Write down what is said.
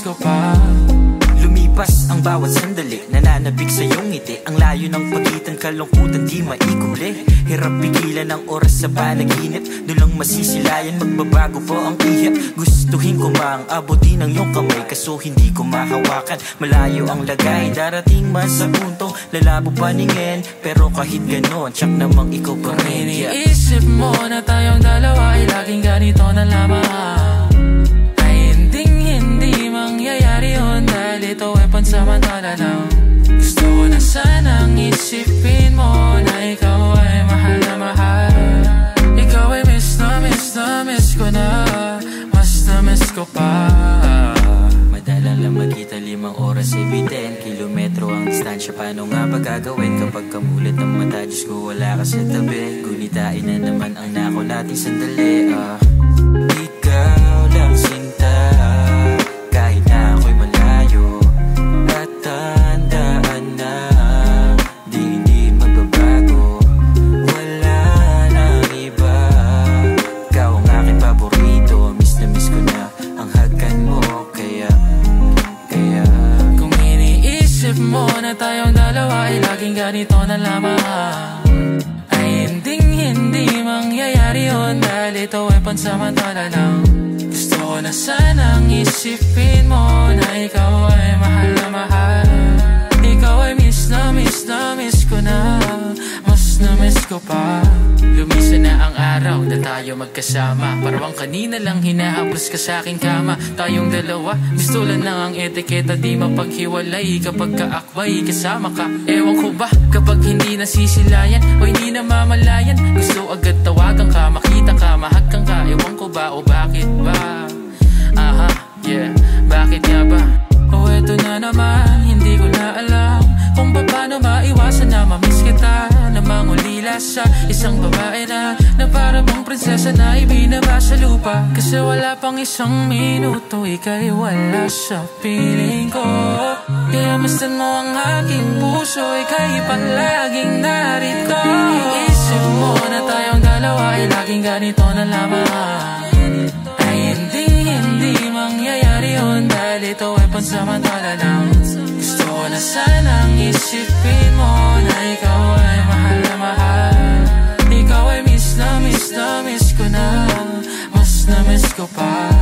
ko pa. Lumipas ang bawat sandali, nananabik sa iyong ngiti. Ang layo ng pagitan, kalungkutan di maikubli. Hirap pigilan ang oras sa panaginip, doon lang masisilayan, magbabago po ang ihip. Gustuhin ko mang abutin ang iyong kamay, kaso hindi ko mahawakan, malayo ang lagay. Darating man sa puntong lalabo paningin, pero kahit ganon, tsak namang ikaw pa rin. Iniisip mo na tayong dalawa ay laging ganito na lamang, ay hindi mangyayari yun, dahil ito ay pansamantala lang. Gusto ko na sanang isipin mo na ikaw ay mahal na mahal. Ikaw ay miss na miss ko na, mas na miss ko pa. Madalang lang magkita, 5 oras every 10 kilometro ang distansya. Paano nga ba gagawin kapag kamulit ng mata? Diyos ko wala ka sa tabi, gunitain na naman ang nako nating sandali. Ikaw lang sinta, kahit na ako'y malayo, at tandaan na di magbabago. Wala nang iba, ikaw ang aking paborito. Miss na miss ko na ang hagkan mo, kaya kung iniisip mo na tayong dalawa ay laging ganito na lamang, ay hindi mangyayari yun, dahil ito ay pansamantala lang. Gusto ko na sanang isipin mo na ikaw ay mahal na mahal. Ikaw ay miss ko na, mas na miss ko pa. Lumisa na ang araw na tayo magkasama, parang kanina lang hinahapos ka sa aking kama. Tayong dalawa, gusto lang ang etiketa, di mapaghiwalay kapag kaakbay kasama ka. Ewan ko ba, kapag hindi nasisilayan o hindi na mamalayan, gusto agad tawagan ka, makita ka, mahagkan ka. Ewan ko ba o bakit ba? Aha, yeah, bakit nga ba? O eto na naman, hindi ko na alam kung paano maiwasan na mamiss kita, na mangulila sa isang babae na para bang prinsesa na ibinaba sa lupa. Kasi wala pang isang minuto, ika'y wala sa piling ko. Kaya mastan mo ang aking puso, ika'y palaging narito. Iisip mo na tayong dalawa ay laging ganito na lamang, ay hindi mangyayari yun, dahil ito ay pansamantala lang. Gusto ko na sanang isipin mo na ikaw ay mahal na mahal. Ikaw ay miss ko na, mas na miss ko pa.